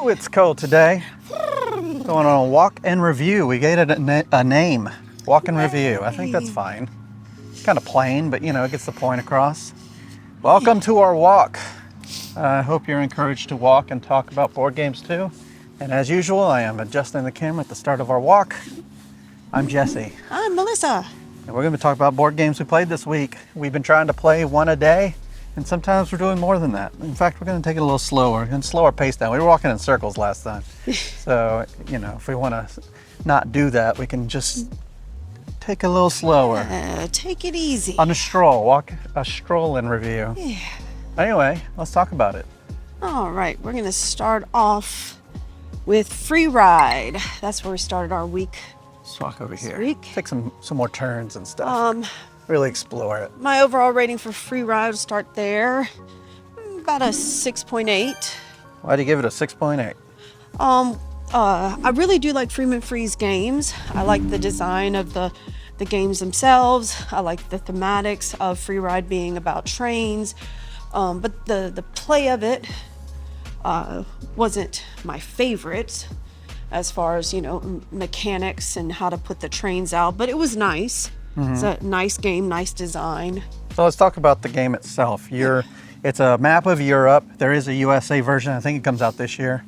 Ooh, it's cold today. Going on a walk and review. We gave it a name. Walk and review. I think that's fine. Kind of plain, but you know, it gets the point across. Welcome to our walk. I hope you're encouraged to walk and talk about board games too. And as usual, I am adjusting the camera at the start of our walk. I'm Jesse. I'm Melissa. And we're going to talk about board games we played this week. We've been trying to play one a day, and sometimes we're doing more than that. In fact, we're going to take it a little slower and slower pace down. We were walking in circles last time. So, you know, if we want to not do that, we can just take a little slower. Take it easy. On a stroll, walk a stroll and review. Yeah. Anyway, let's talk about it. All right, we're going to start off with Free Ride. That's where we started our week. Let's walk over here. Week. Take some more turns and stuff. Really explore it. My overall rating for Free Ride will start there. About a 6.8. Why do you give it a 6.8? I really do like Freeman Free's games. I like the design of the games themselves. I like the thematics of Free Ride being about trains. But the play of it wasn't my favorite as far as, you know, mechanics and how to put the trains out, but it was nice. Mm-hmm. It's a nice game, nice design. So let's talk about the game itself. It's a map of Europe. There is a USA version. I think it comes out this year.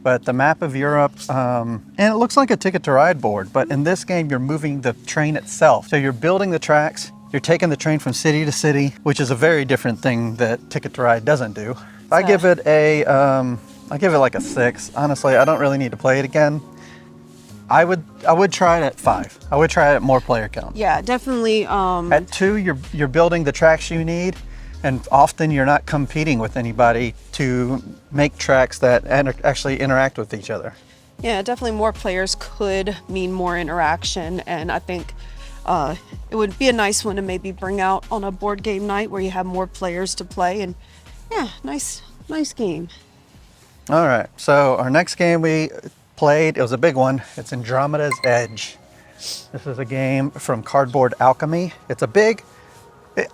But the map of Europe, and it looks like a Ticket to Ride board, but in this game, you're moving the train itself. So you're building the tracks, you're taking the train from city to city, which is a very different thing that Ticket to Ride doesn't do. I give it like a 6. Honestly, I don't really need to play it again. I would try it at 5. I would try it at more player count. Yeah, definitely. At 2, you're building the tracks you need, and often you're not competing with anybody to make tracks that actually interact with each other. Yeah, definitely more players could mean more interaction, and I think it would be a nice one to maybe bring out on a board game night where you have more players to play, and yeah, nice game. All right, so our next game we played, it was a big one. It's Andromeda's Edge. This is a game from Cardboard Alchemy. It's a big,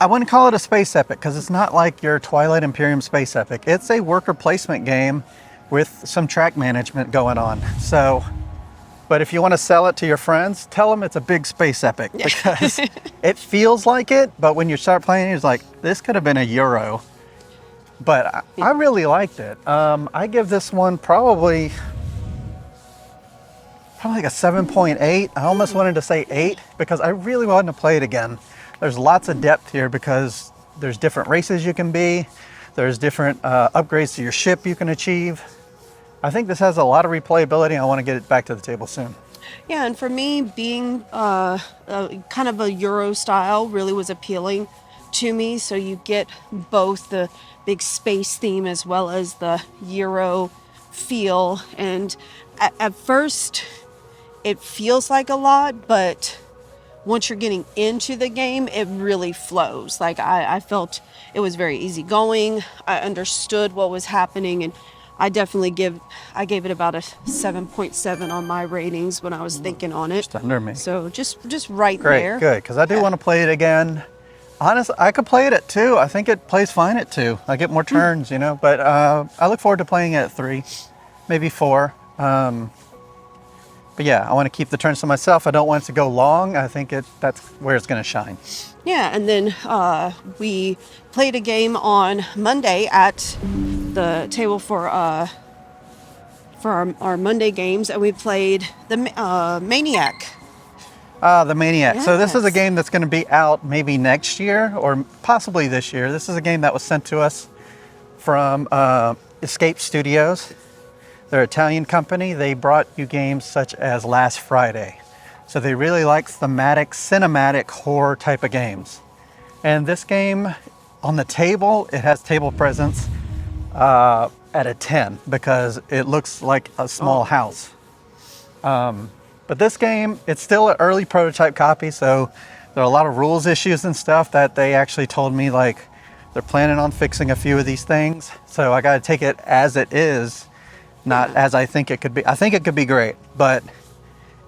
I wouldn't call it a space epic because it's not like your Twilight Imperium space epic. It's a worker placement game with some track management going on. So, but if you want to sell it to your friends, tell them it's a big space epic because it feels like it, but when you start playing it, it's like, this could have been a Euro. But I really liked it. I give this one probably like a 7.8. I almost wanted to say 8 because I really wanted to play it again. There's lots of depth here because there's different races you can be. There's different upgrades to your ship you can achieve. I think this has a lot of replayability. I want to get it back to the table soon. Yeah, and for me, being kind of a Euro style really was appealing to me. So you get both the big space theme as well as the Euro feel. And at first, it feels like a lot, but once you're getting into the game, it really flows. Like I felt it was very easygoing. I understood what was happening, and I definitely gave it about a 7.7 on my ratings when I was thinking on it. Just under me. So just right Great, there. Good, because I do want to play it again. Honestly, I could play it at 2. I think it plays fine at 2. I get more turns, you know, but I look forward to playing it at 3, maybe 4. But yeah, I want to keep the turns to myself. I don't want it to go long. I think that's where it's going to shine. Yeah, and then we played a game on Monday at the table for our Monday games, and we played the Maniac. The Maniac. Yes. So this is a game that's going to be out maybe next year or possibly this year. This is a game that was sent to us from Escape Studios. They're an Italian company. They brought you games such as Last Friday. So they really like thematic, cinematic horror type of games. And this game on the table, it has table presence at a 10 because it looks like a small house. But this game, it's still an early prototype copy, so there are a lot of rules issues and stuff that they actually told me like they're planning on fixing a few of these things. So I got to take it as it is, not as I think it could be. I think it could be great, but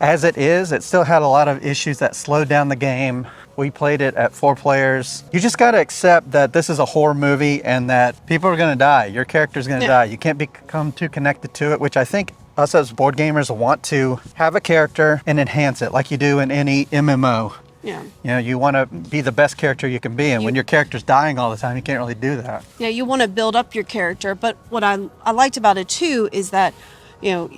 As it is, it still had a lot of issues that slowed down the game. We played it at 4 players. You just got to accept that this is a horror movie and that people are going to die. Your character's going to die. You can't become too connected to it, which I think us as board gamers want to have a character and enhance it like you do in any MMO. Yeah. You know, you want to be the best character you can be, and when your character's dying all the time, you can't really do that. Yeah, you want to build up your character, but what I liked about it too is that, you know,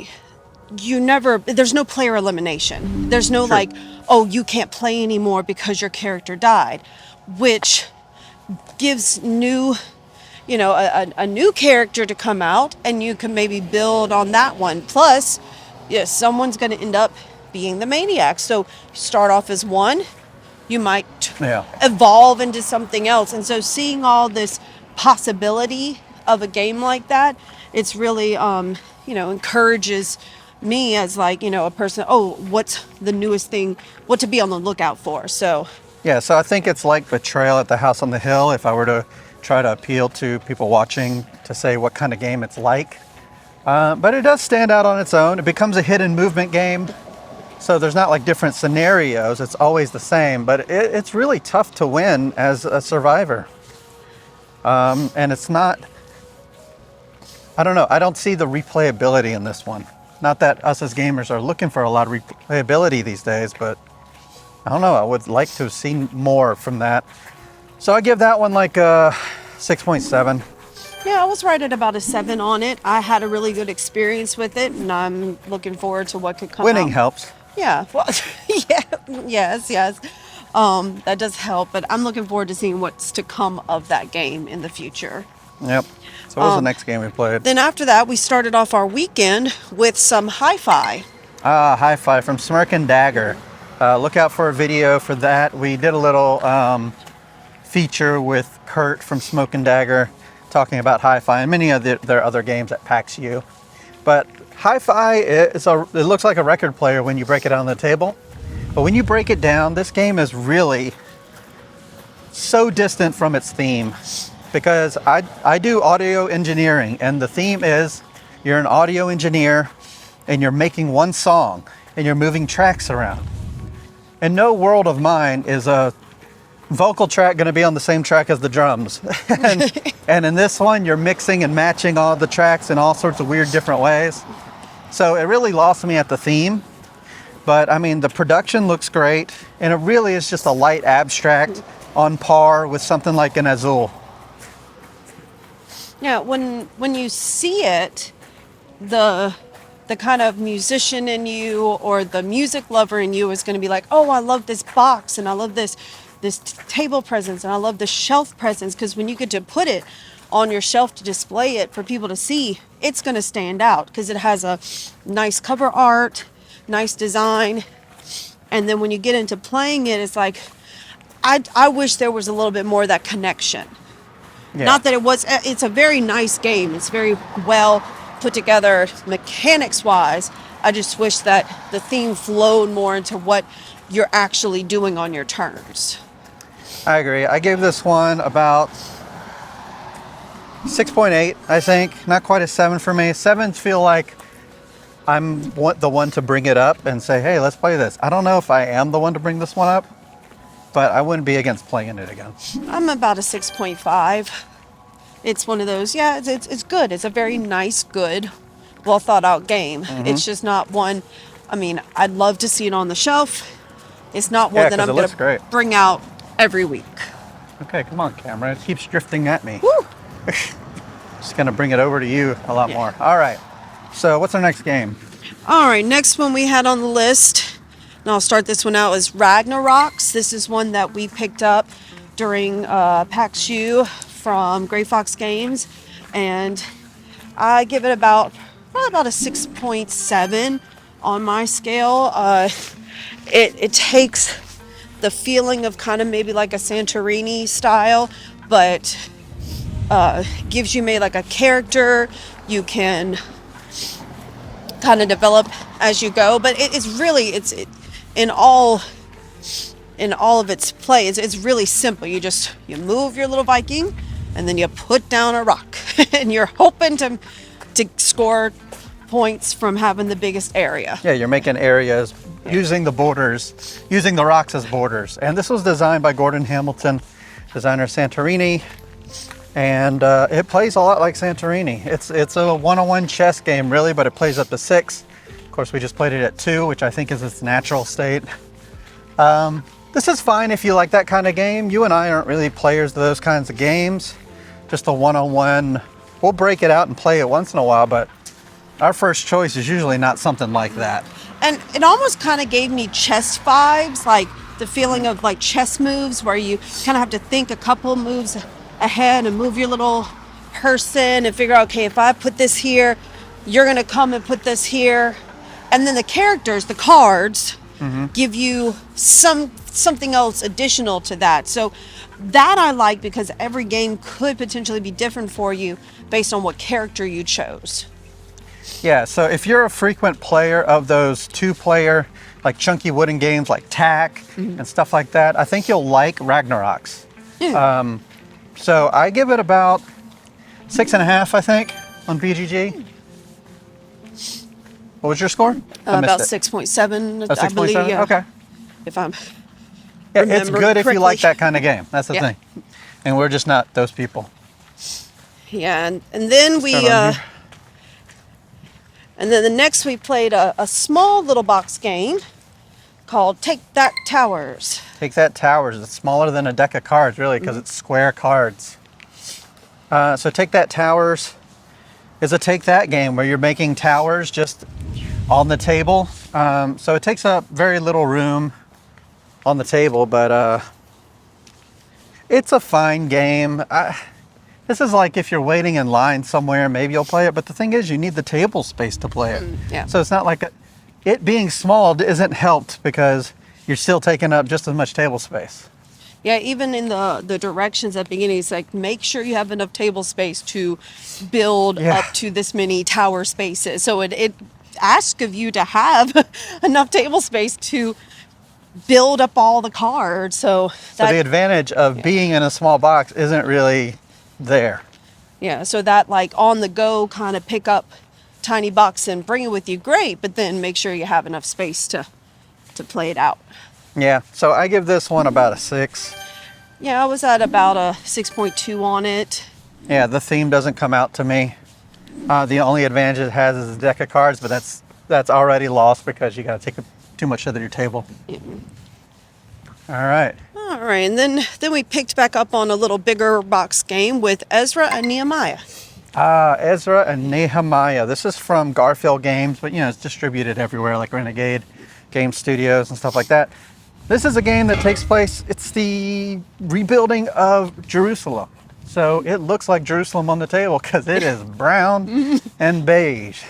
there's no player elimination. There's no like, oh, you can't play anymore because your character died, which gives new, you know, a new character to come out, and you can maybe build on that one. Plus, yes, someone's going to end up being the Maniac. So you start off as one, you might evolve into something else. And so seeing all this possibility of a game like that, it's really, you know, encourages me as like, you know, a person, oh, what's the newest thing, what to be on the lookout for. So yeah, so I think it's like Betrayal at the House on the Hill, if I were to try to appeal to people watching to say what kind of game it's like. But it does stand out on its own. It becomes a hidden movement game. So there's not like different scenarios. It's always the same, but it's really tough to win as a survivor. And it's not, I don't know, I don't see the replayability in this one. Not that us as gamers are looking for a lot of replayability these days, but I don't know, I would like to have seen more from that. So I give that one like a 6.7. yeah, I was right at about a 7 on it. I had a really good experience with it, and I'm looking forward to what could come Winning out. helps. Yeah, well, yes. That does help, but I'm looking forward to seeing what's to come of that game in the future. Yep. So what was the next game we played? Then after that, we started off our weekend with some Hifi. Hifi from Smirk and Dagger. Look out for a video for that. We did a little feature with Kurt from Smoke and Dagger talking about Hifi and many of their other games at PAX U. But Hifi, it looks like a record player when you break it on the table. But when you break it down, this game is really so distant from its theme. Because I do audio engineering, and the theme is you're an audio engineer and you're making one song and you're moving tracks around. In no world of mine is a vocal track going to be on the same track as the drums. and in this one, you're mixing and matching all the tracks in all sorts of weird different ways. So it really lost me at the theme. But I mean, the production looks great, and it really is just a light abstract on par with something like an Azul. Yeah, when you see it, the kind of musician in you or the music lover in you is going to be like, oh, I love this box, and I love this table presence, and I love the shelf presence, because when you get to put it on your shelf to display it for people to see, it's going to stand out because it has a nice cover art, nice design. And then when you get into playing it, it's like, I wish there was a little bit more of that connection. Yeah. Not that it's a very nice game. It's very well put together mechanics wise. I just wish that the theme flowed more into what you're actually doing on your turns. I agree. I gave this one about 6.8, I think. Not quite a 7 for me. 7s feel like I'm the one to bring it up and say, hey, let's play this. I don't know if I am the one to bring this one up, but I wouldn't be against playing it again. I'm about a 6.5. It's one of those, yeah, it's good. It's a very nice, good, well thought out game. Mm-hmm. It's just not one, I mean, I'd love to see it on the shelf. It's not one that I'm going to bring out every week. Okay, come on, camera. It keeps drifting at me. Woo! Just going to bring it over to you a lot more. All right. So what's our next game? All right, next one we had on the list, and I'll start this one out, is Ragnarocks. This is one that we picked up during PAX U from Gray Fox Games, and I give it probably about a 6.7 on my scale. It takes the feeling of kind of maybe like a Santorini style, but gives you maybe like a character you can kind of develop as you go. But it's really in all of its play, it's really simple. You move your little Viking, and then you put down a rock, and you're hoping to score points from having the biggest area. Yeah, you're making areas using the borders, using the rocks as borders. And this was designed by Gordon Hamilton, designer of Santorini. And it plays a lot like Santorini. It's a one-on-one chess game, really, but it plays up to 6. Of course, we just played it at 2, which I think is its natural state. This is fine if you like that kind of game. You and I aren't really players of those kinds of games. Just a one-on-one. We'll break it out and play it once in a while, but our first choice is usually not something like that. And it almost kind of gave me chess vibes, like the feeling of like chess moves where you kind of have to think a couple moves ahead and move your little person and figure out, okay, if I put this here, you're going to come and put this here. And then the characters, the cards, give you something else additional to that. So that I like because every game could potentially be different for you based on what character you chose. Yeah, so if you're a frequent player of those 2-player, like chunky wooden games like Tak and stuff like that, I think you'll like Ragnarocks. Yeah. So I give it about 6.5, I think, on BGG. What was your score? About 6.7, I believe. Yeah. Okay. If I'm Yeah, it's good if you like correctly. that kind of game. That's the Yeah. thing. And we're just not those people. Yeah, and then we Start on here. and then the next we played a small little box game called Take That Towers. Take That Towers. It's smaller than a deck of cards, really, because it's square cards. So Take That Towers is a take that game where you're making towers just on the table. So it takes up very little room on the table, but it's a fine game. This is like if you're waiting in line somewhere, maybe you'll play it. But the thing is, you need the table space to play it. Yeah. So it's not like it being small isn't helped because you're still taking up just as much table space. Yeah, even in the directions at the beginning, it's like make sure you have enough table space to build Yeah. up to this many tower spaces. So it asks of you to have enough table space to build up all the cards. So So the advantage of being in a small box isn't really there. yeah, so that like on the go kind of pick up tiny box and bring it with you, great, but then make sure you have enough space to play it out. Yeah, so I give this one about a 6. Yeah, I was at about a 6.2 on it. Yeah, the theme doesn't come out to me. The only advantage it has is a deck of cards, but that's already lost because you got to take too much of your table. Yeah. All right. All right, and then we picked back up on a little bigger box game with Ezra and Nehemiah. Ezra and Nehemiah. This is from Garfield Games, but it's distributed everywhere like Renegade Game Studios and stuff like that. This is a game that takes place, it's the rebuilding of Jerusalem. So it looks like Jerusalem on the table because it is brown and beige.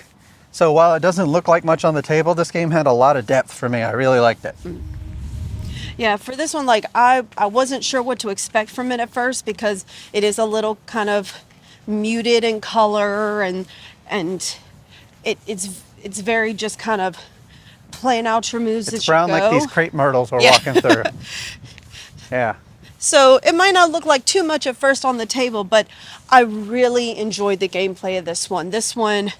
So while it doesn't look like much on the table, this game had a lot of depth for me. I really liked it. Yeah, for this one, like I wasn't sure what to expect from it at first because it is a little kind of muted in color and it's very just kind of playing out your moves It's as brown you go. like these crepe myrtles we're Yeah. walking through. Yeah. So it might not look like too much at first on the table, but I really enjoyed the gameplay of this one. This one,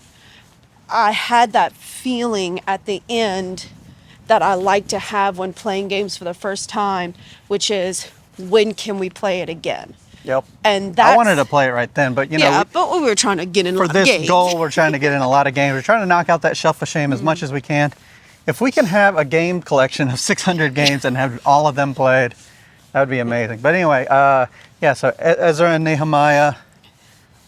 I had that feeling at the end that I like to have when playing games for the first time, which is when can we play it again? Yep. And that's, I wanted to play it right then, but but we were trying to get in a for lot of this games. goal, we're trying to get in a lot of games. We're trying to knock out that shelf of shame as much as we can. If we can have a game collection of 600 games and have all of them played, that would be amazing. But anyway, yeah, so Ezra and Nehemiah.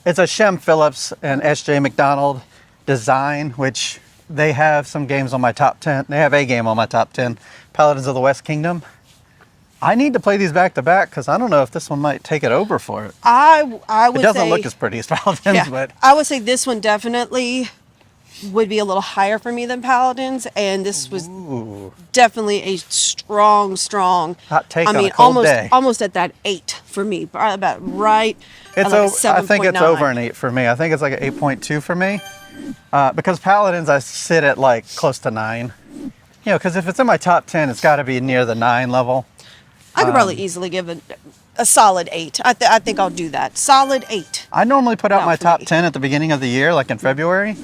It's a Shem Phillips and S.J. McDonald design, which they have some games on my top 10. They have a game on my top 10, Paladins of the West Kingdom. I need to play these back to back because I don't know if this one might take it over for it. I would It doesn't say, look as pretty as Paladins, yeah, but I would say this one definitely would be a little higher for me than Paladins, and this was definitely a strong hot take I on a mean, cold day. almost at that 8 for me, about right. at It's like a I think it's 7.9. over an 8 for me. I think it's like an 8.2 for me. Because Paladins, I sit at like close to 9. Because if it's in my top 10, it's got to be near the 9 level. I could probably easily give it a solid 8. I think I'll do that. Solid 8. I normally put out Not my for top me. 10 at the beginning of the year, like in February.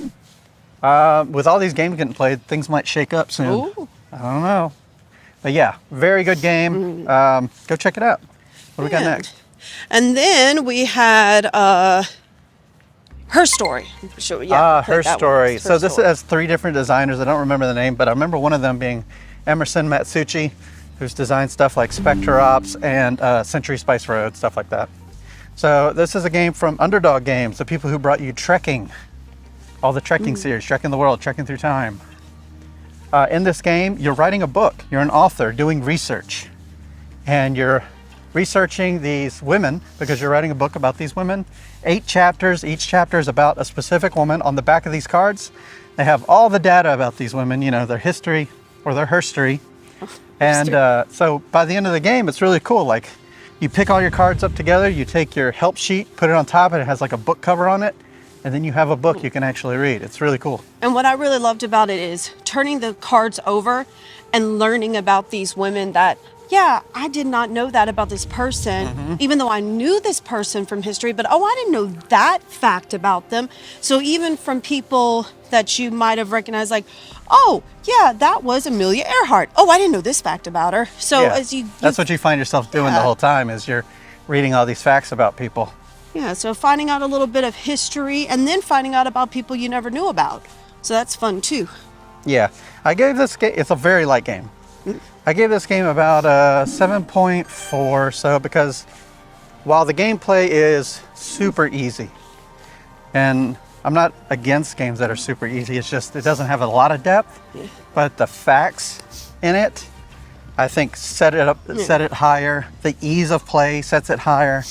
With all these games getting played, things might shake up soon. Ooh. I don't know. But yeah, very good game. Go check it out. What do we got Yeah. next? And then we had Herstory. Sure, yeah, Her that one. Story. So this Herstory. has 3 different designers. I don't remember the name, but I remember one of them being Emerson Matsuchi, who's designed stuff like Spectre Ops and Century Spice Road, stuff like that. So this is a game from Underdog Games, the people who brought you Trekking, all the Trekking series, Trekking the World, Trekking Through Time. In this game, you're writing a book. You're an author doing research, and you're researching these women because you're writing a book about these women. 8 chapters. Each chapter is about a specific woman. On the back of these cards, they have all the data about these women, you know, their history or their herstory. And so by the end of the game, it's really cool. Like, you pick all your cards up together, you take your help sheet, put it on top, and it has like a book cover on it. And then you have a book you can actually read. It's really cool. And what I really loved about it is turning the cards over and learning about these women that, yeah, I did not know that about this person, even though I knew this person from history, but I didn't know that fact about them. So even from people that you might have recognized, like, oh, yeah, that was Amelia Earhart. Oh, I didn't know this fact about her. So Yeah. as you That's what you find yourself doing the Yeah. whole time is you're reading all these facts about people. yeah, so finding out a little bit of history and then finding out about people you never knew about. So that's fun too. Yeah, I gave this game, it's a very light game. I gave this game about a 7.4 or so because while the gameplay is super easy, and I'm not against games that are super easy, it's just it doesn't have a lot of depth, but the facts in it, I think set it higher. The ease of play sets it higher,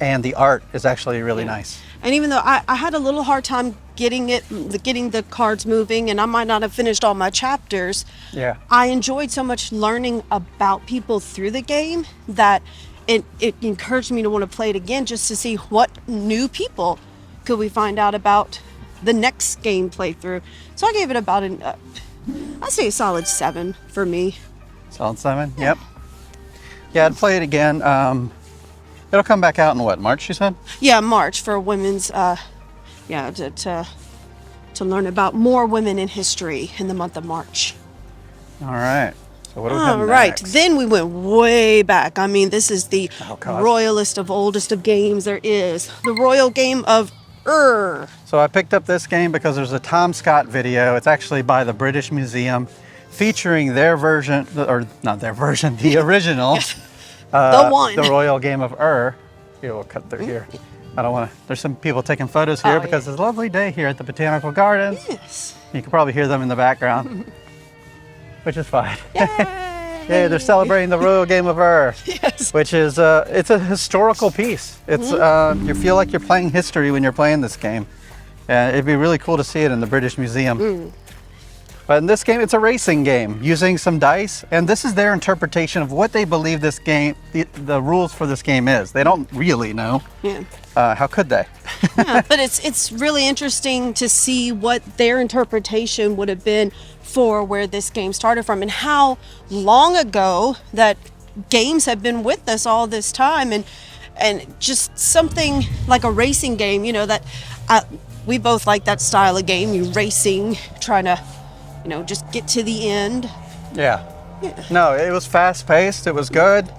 and the art is actually really nice. And even though I had a little hard time getting the cards moving, and I might not have finished all my chapters, Yeah. I enjoyed so much learning about people through the game that it encouraged me to want to play it again just to see what new people could we find out about the next game playthrough. So I gave it about I'd say a solid 7 for me. Solid 7? Yep. Yeah, I'd play it again. It'll come back out in what, March, you said? Yeah, March for women's, to learn about more women in history in the month of March. All right. So what do we have All right, next? then we went way back. I mean, this is the Oh, God. royalest of oldest of games there is. The royal game of Ur. So I picked up this game because there's a Tom Scott video. It's actually by the British Museum featuring their version, or not their version, the original. The one. The Royal Game of Ur. Here, we'll cut through here. I don't want to, there's some people taking photos here Oh, because it's a lovely day here at the Botanical Gardens. Yes. You can probably hear them in the background, which is fine. Yay! Yeah, they're celebrating the Royal Game of Ur, Yes. which is, it's a historical piece. It's, you feel like you're playing history when you're playing this game. It'd be really cool to see it in the British Museum. But in this game, it's a racing game using some dice, and this is their interpretation of what they believe this game, the rules for this game is. They don't really know. Yeah. How could they? Yeah, but it's really interesting to see what their interpretation would have been for where this game started from and how long ago that games have been with us all this time, and just something like a racing game, you know, that we both like that style of game, you racing, trying to, you know, just get to the end. Yeah. No, it was fast paced. It was good.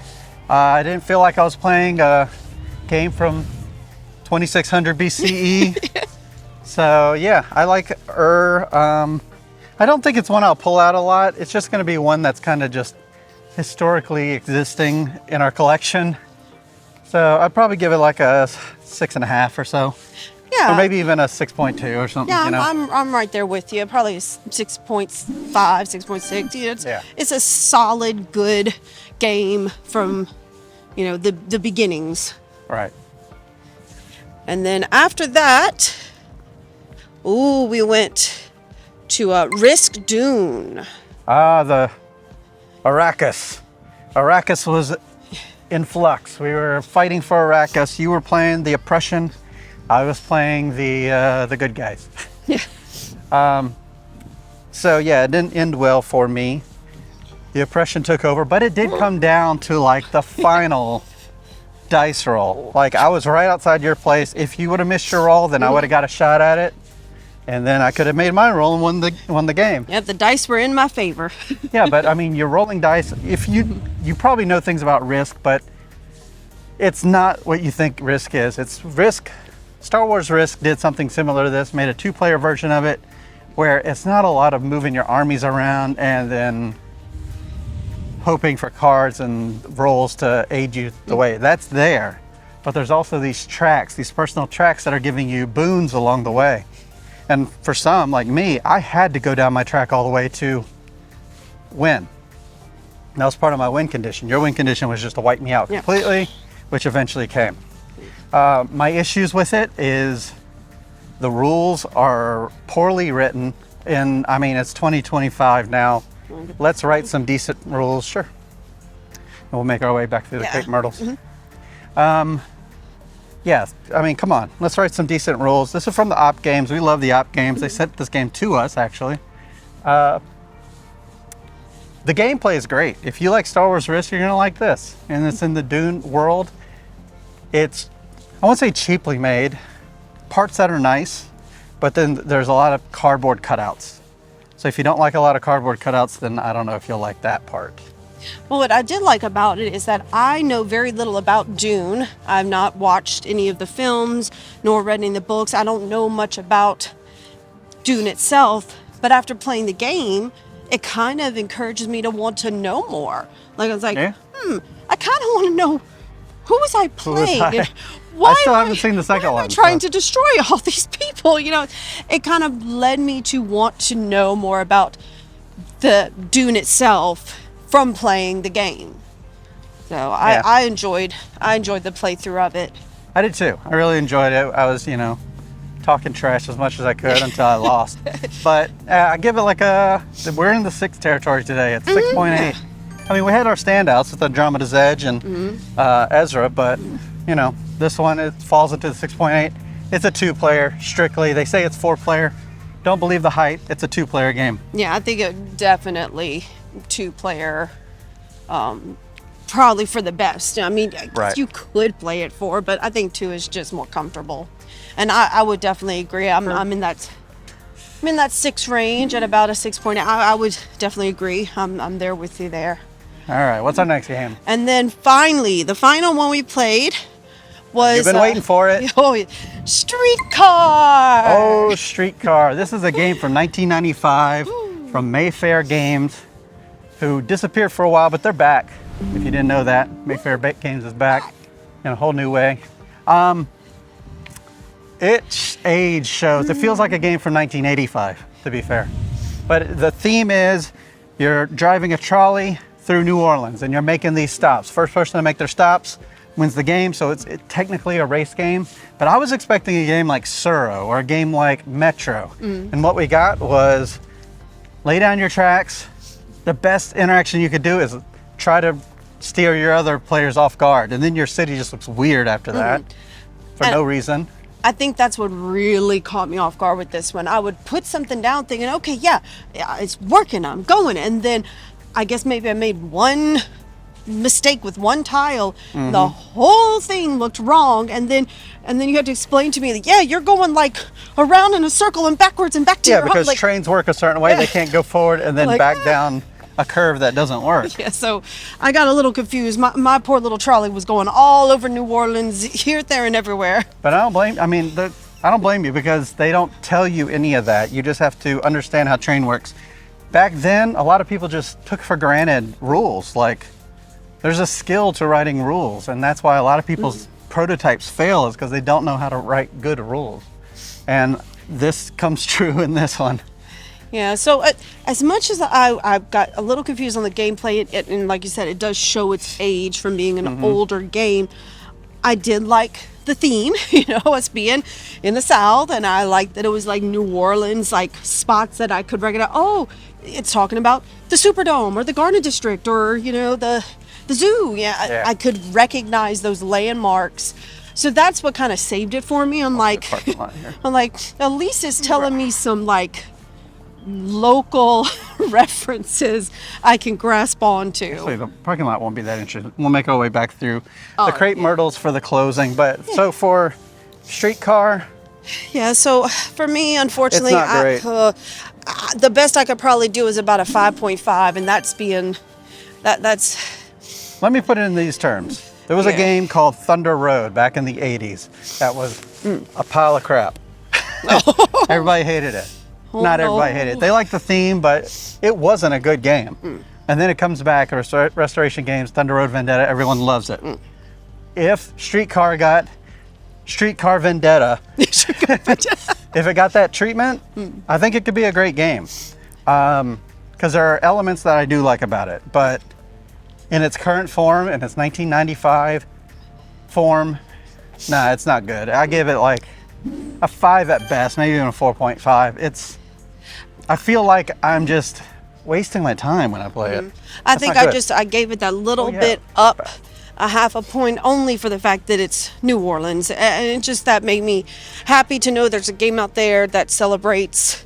I didn't feel like I was playing a game from 2600 BCE. So yeah, I like Ur. I don't think it's one I'll pull out a lot. It's just going to be one that's kind of just historically existing in our collection. So I'd probably give it like a 6.5 or so. Yeah. Or maybe even a 6.2 or something. Yeah, you know? I'm right there with you. Probably 6.5, 6.6. You know, it's a solid, good game from, you know, the beginnings. Right. And then after that, we went to Risk Dune. The Arrakis. Arrakis was in flux. We were fighting for Arrakis. You were playing the oppression. I was playing the good guys. Yeah. So yeah, it didn't end well for me. The oppression took over, but it did come down to like the final dice roll. Like I was right outside your place. If you would have missed your roll, then I would have got a shot at it. And then I could have made my roll and won the game. Yeah, the dice were in my favor. Yeah, but I mean, you're rolling dice. If you probably know things about Risk, but it's not what you think Risk is. It's Risk. Star Wars Risk did something similar to this, made a 2-player version of it, where it's not a lot of moving your armies around and then hoping for cards and rolls to aid you the way. That's there. But there's also these tracks, these personal tracks that are giving you boons along the way. And for some, like me, I had to go down my track all the way to win. That was part of my win condition. Your win condition was just to wipe me out completely, which eventually came. My issues with it is the rules are poorly written. And I mean, it's 2025 now. Let's write some decent rules, sure. And we'll make our way back through the Cape Myrtles. Yeah, I mean, come on. Let's write some decent rules. This is from the Op Games. We love the Op Games. They sent this game to us, actually. The gameplay is great. If you like Star Wars Risk, you're going to like this. And it's in the Dune world. It's, I won't say cheaply made. Parts that are nice, but then there's a lot of cardboard cutouts. So if you don't like a lot of cardboard cutouts, then I don't know if you'll like that part. Well, what I did like about it is that I know very little about Dune. I've not watched any of the films, nor read any of the books. I don't know much about Dune itself, but after playing the game, it kind of encourages me to want to know more. Like, I was like, I kind of want to know, who was I playing? Why I still haven't seen the second one. Why am I trying to destroy all these people? You know, it kind of led me to want to know more about the Dune itself from playing the game. So I enjoyed the playthrough of it. I did too. I really enjoyed it. I was, talking trash as much as I could until I lost. But I give it like we're in the 6 territory today. It's 6.8. I mean, we had our standouts with Andromeda's Edge and Ezra, but this one, it falls into the 6.8. It's a 2-player strictly. They say it's 4-player. Don't believe the hype. It's a 2-player game. Yeah, I think it definitely 2-player, probably for the best. I mean, you could play it 4, but I think 2 is just more comfortable. And I would definitely agree. I'm in that 6 range at about a 6.8. I would definitely agree. I'm there with you there. All right, what's our next game? And then finally, the final one we played was... You've been waiting for it. Streetcar! Oh, Streetcar. This is a game from 1995 from Mayfair Games, who disappeared for a while, but they're back. If you didn't know that, Mayfair Games is back in a whole new way. Its age shows, it feels like a game from 1985, to be fair. But the theme is you're driving a trolley through New Orleans and you're making these stops. First person to make their stops wins the game, so it's technically a race game. But I was expecting a game like Suro or a game like Metro. And what we got was lay down your tracks. The best interaction you could do is try to steer your other players off guard. And then your city just looks weird after that for no reason. I think that's what really caught me off guard with this one. I would put something down thinking, okay, yeah, it's working, I'm going. And then I guess maybe I made one mistake with one tile. The whole thing looked wrong. And then you had to explain to me that, yeah, you're going like around in a circle and backwards and back to your home. Yeah, because trains work a certain way. They can't go forward and then back down a curve that doesn't work. Yeah, so I got a little confused. My poor little trolley was going all over New Orleans, here, there, and everywhere. But I don't blame you because they don't tell you any of that. You just have to understand how train works. Back then, a lot of people just took for granted rules. Like, there's a skill to writing rules, and that's why a lot of people's prototypes fail, is because they don't know how to write good rules. And this comes true in this one. Yeah, so as much as I got a little confused on the gameplay, and like you said, it does show its age from being an older game, I did like the theme, us being in the South, and I liked that it was like New Orleans, like spots that I could recognize. Oh, it's talking about the Superdome or the Garden District or, the zoo. Yeah, I could recognize those landmarks. So that's what kind of saved it for me. I'm like, at least it's telling me some like local references I can grasp onto. Actually, the parking lot won't be that interesting. We'll make our way back through the Crepe Myrtles for the closing. But so for Streetcar, Yeah, so for me, unfortunately, It's not great. The best I could probably do is about a 5.5, and that's being that's Let me put it in these terms. There was a Yeah. game called Thunder Road back in the 80s that was a pile of crap. Everybody hated it. Not everybody hated it. They liked the theme, but it wasn't a good game. And then it comes back, Restoration Games, Thunder Road Vendetta, everyone loves it. If Streetcar got Streetcar Vendetta, if it got that treatment, I think it could be a great game. Because there are elements that I do like about it, but in its current form, in its 1995 form, nah, it's not good. I give it like a 5 at best, maybe even a 4.5. I feel like I'm just wasting my time when I play it. I That's think not good. I gave it that little yeah. bit up, a half a point, only for the fact that it's New Orleans, and it just that made me happy to know there's a game out there that celebrates,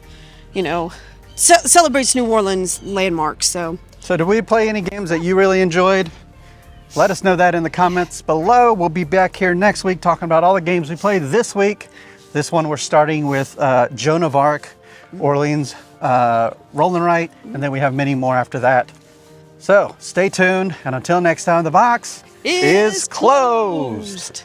celebrates New Orleans landmarks. So So did we play any games that you really enjoyed? Let us know that in the comments below. We'll be back here next week talking about all the games we played this week. This one we're starting with Joan of Arc, Orleans, Rolling Right, and then we have many more after that. So stay tuned, and until next time, the box is closed.